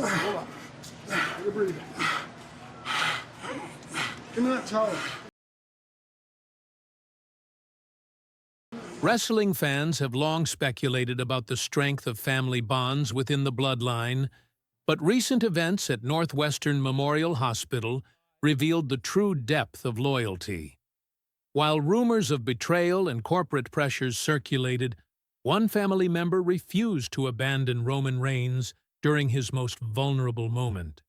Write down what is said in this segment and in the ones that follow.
Hold up. You're breathing. Give me that towel. Wrestling fans have long speculated about the strength of family bonds within the bloodline, but recent events at Northwestern Memorial Hospital revealed the true depth of loyalty. While rumors of betrayal and corporate pressures circulated, one family member refused to abandon Roman Reigns during his most vulnerable moment.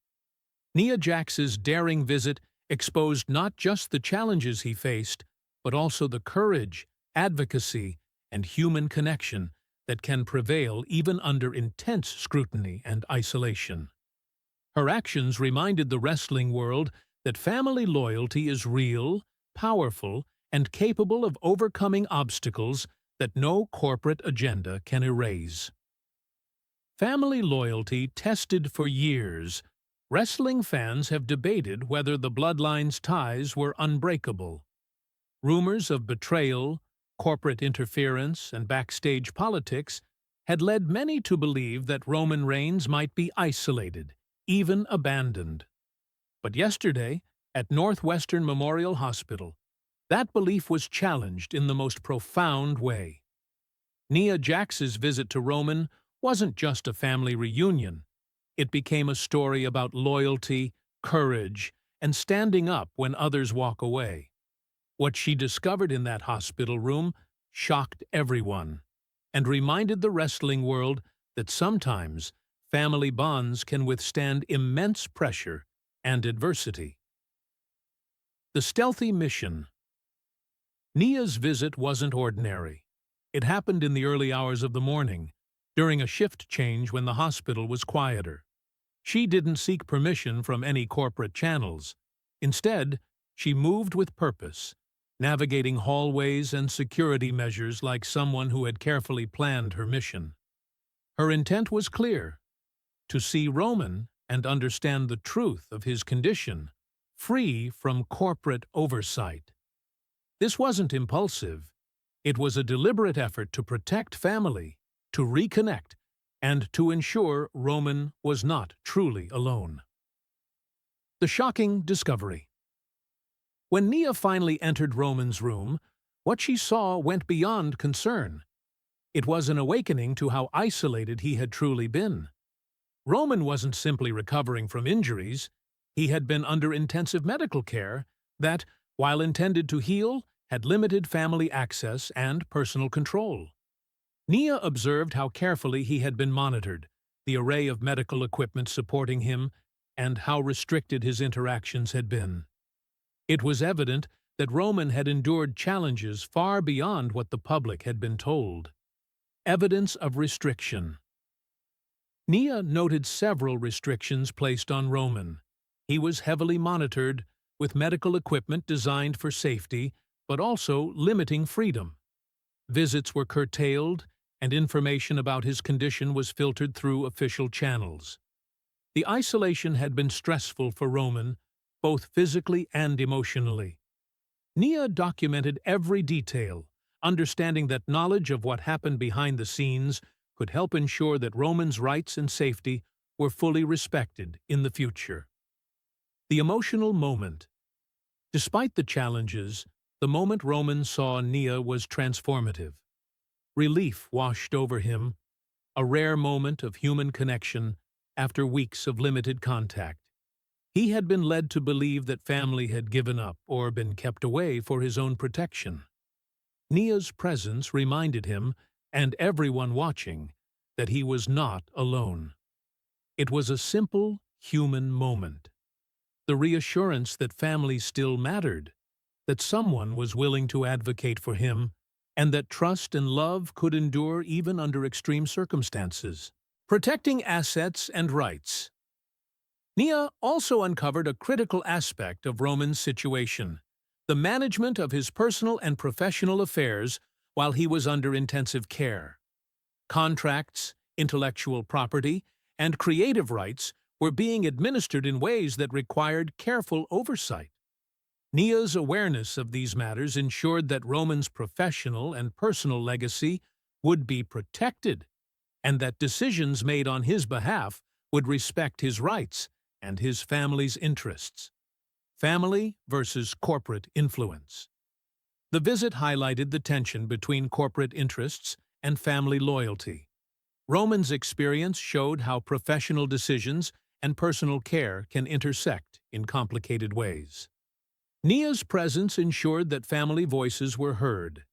Nia Jax's daring visit exposed not just the challenges he faced, but also the courage, advocacy, and human connection that can prevail even under intense scrutiny and isolation. Her actions reminded the wrestling world that family loyalty is real, powerful, and capable of overcoming obstacles that no corporate agenda can erase. Family loyalty tested for years, wrestling fans have debated whether the bloodline's ties were unbreakable. Rumors of betrayal, corporate interference, and backstage politics had led many to believe that Roman Reigns might be isolated, even abandoned. But yesterday, at Northwestern Memorial Hospital, that belief was challenged in the most profound way. Nia Jax's visit to Roman wasn't just a family reunion. It became a story about loyalty, courage, and standing up when others walk away. What she discovered in that hospital room shocked everyone and reminded the wrestling world that sometimes family bonds can withstand immense pressure and adversity. The stealthy mission. Nia's visit wasn't ordinary. It happened in the early hours of the morning, during a shift change when the hospital was quieter. She didn't seek permission from any corporate channels. Instead, she moved with purpose, navigating hallways and security measures like someone who had carefully planned her mission. Her intent was clear: to see Roman and understand the truth of his condition, free from corporate oversight. This wasn't impulsive. It was a deliberate effort to protect family, to reconnect, and to ensure Roman was not truly alone. The shocking discovery. When Nia finally entered Roman's room, what she saw went beyond concern. It was an awakening to how isolated he had truly been. Roman wasn't simply recovering from injuries. He had been under intensive medical care that, while intended to heal, had limited family access and personal control. Nia observed how carefully he had been monitored, the array of medical equipment supporting him, and how restricted his interactions had been. It was evident that Roman had endured challenges far beyond what the public had been told. Evidence of restriction. Nia noted several restrictions placed on Roman. He was heavily monitored, with medical equipment designed for safety, but also limiting freedom. Visits were curtailed, and information about his condition was filtered through official channels. The isolation had been stressful for Roman, both physically and emotionally. Nia documented every detail, understanding that knowledge of what happened behind the scenes could help ensure that Roman's rights and safety were fully respected in the future. The emotional moment. Despite the challenges, the moment Roman saw Nia was transformative. Relief washed over him, a rare moment of human connection after weeks of limited contact. He had been led to believe that family had given up or been kept away for his own protection. Nia's presence reminded him, and everyone watching, that he was not alone. It was a simple, human moment. The reassurance that family still mattered, that someone was willing to advocate for him, and that trust and love could endure even under extreme circumstances. Protecting assets and rights. Nia also uncovered a critical aspect of Roman's situation: the management of his personal and professional affairs while he was under intensive care. Contracts, intellectual property, and creative rights were being administered in ways that required careful oversight. Nia's awareness of these matters ensured that Roman's professional and personal legacy would be protected, and that decisions made on his behalf would respect his rights and his family's interests. Family versus corporate influence. The visit highlighted the tension between corporate interests and family loyalty. Roman's experience showed how professional decisions and personal care can intersect in complicated ways. Nia's presence ensured that family voices were heard,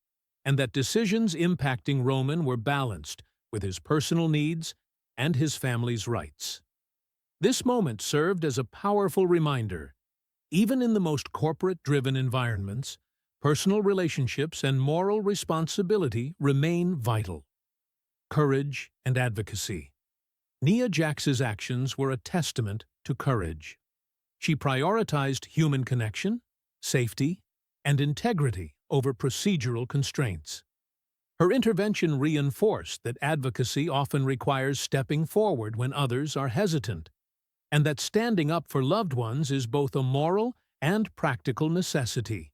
and that decisions impacting Roman were balanced with his personal needs and his family's rights. This moment served as a powerful reminder. Even in the most corporate-driven environments, personal relationships and moral responsibility remain vital. Courage and advocacy. Nia Jax's actions were a testament to courage. She prioritized human connection, safety, and integrity over procedural constraints. Her intervention reinforced that advocacy often requires stepping forward when others are hesitant, and that standing up for loved ones is both a moral and practical necessity.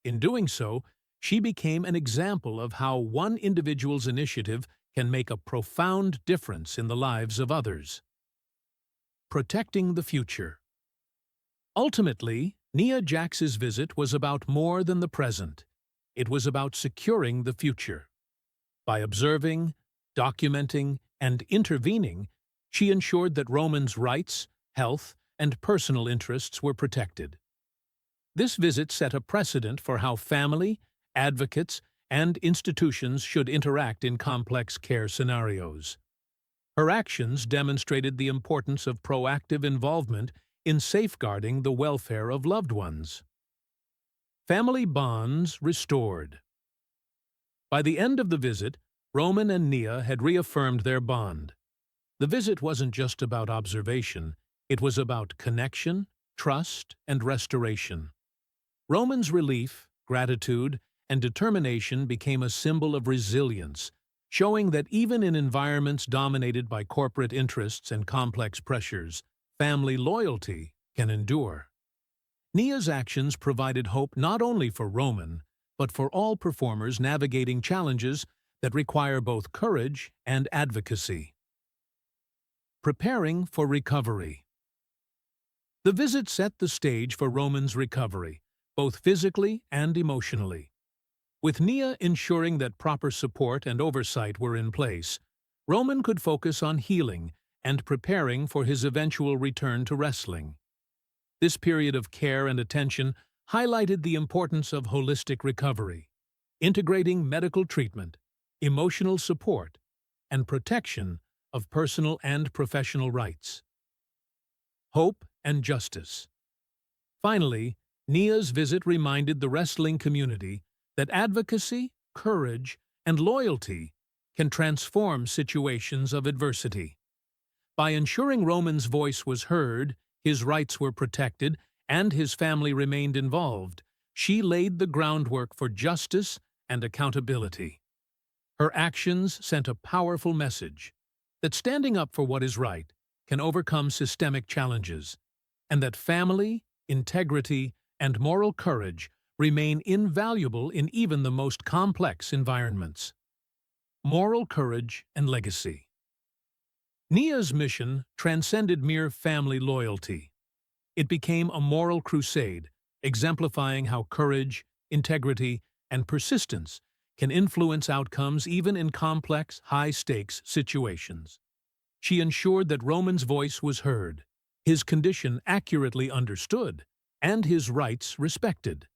In doing so, she became an example of how one individual's initiative can make a profound difference in the lives of others. Protecting the future. Ultimately, Nia Jax's visit was about more than the present. It was about securing the future. By observing, documenting, and intervening, she ensured that Roman's rights, health, and personal interests were protected. This visit set a precedent for how family, advocates, and institutions should interact in complex care scenarios. Her actions demonstrated the importance of proactive involvement in safeguarding the welfare of loved ones. Family bonds restored. By the end of the visit, Roman and Nia had reaffirmed their bond. The visit wasn't just about observation, it was about connection, trust, and restoration. Roman's relief, gratitude, and determination became a symbol of resilience, showing that even in environments dominated by corporate interests and complex pressures, family loyalty can endure. Nia's actions provided hope not only for Roman, but for all performers navigating challenges that require both courage and advocacy. Preparing for recovery. The visit set the stage for Roman's recovery, both physically and emotionally. With Nia ensuring that proper support and oversight were in place, Roman could focus on healing and preparing for his eventual return to wrestling. This period of care and attention highlighted the importance of holistic recovery, integrating medical treatment, emotional support, and protection of personal and professional rights. Hope and justice. Finally, Nia's visit reminded the wrestling community that advocacy, courage, and loyalty can transform situations of adversity. By ensuring Roman's voice was heard, his rights were protected, and his family remained involved, she laid the groundwork for justice and accountability. Her actions sent a powerful message that standing up for what is right can overcome systemic challenges, and that family, integrity, and moral courage remain invaluable in even the most complex environments. Moral courage and legacy. Nia's mission transcended mere family loyalty. It became a moral crusade, exemplifying how courage, integrity, and persistence can influence outcomes even in complex, high-stakes situations. She ensured that Roman's voice was heard, his condition accurately understood, and his rights respected.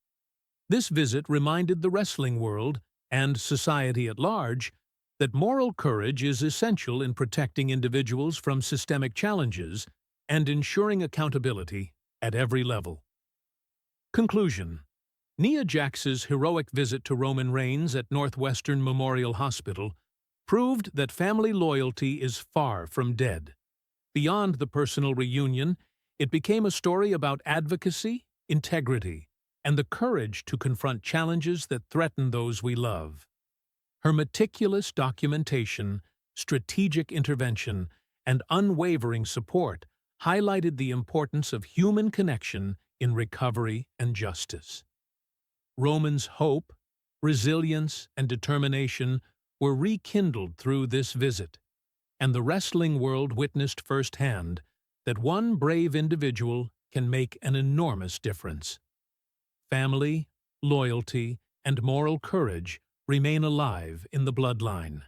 This visit reminded the wrestling world, and society at large, that moral courage is essential in protecting individuals from systemic challenges and ensuring accountability at every level. Conclusion. Nia Jax's heroic visit to Roman Reigns at Northwestern Memorial Hospital proved that family loyalty is far from dead. Beyond the personal reunion, it became a story about advocacy, integrity, and the courage to confront challenges that threaten those we love. Her meticulous documentation, strategic intervention, and unwavering support highlighted the importance of human connection in recovery and justice. Roman's hope, resilience, and determination were rekindled through this visit, and the wrestling world witnessed firsthand that one brave individual can make an enormous difference. Family, loyalty, and moral courage remain alive in the bloodline.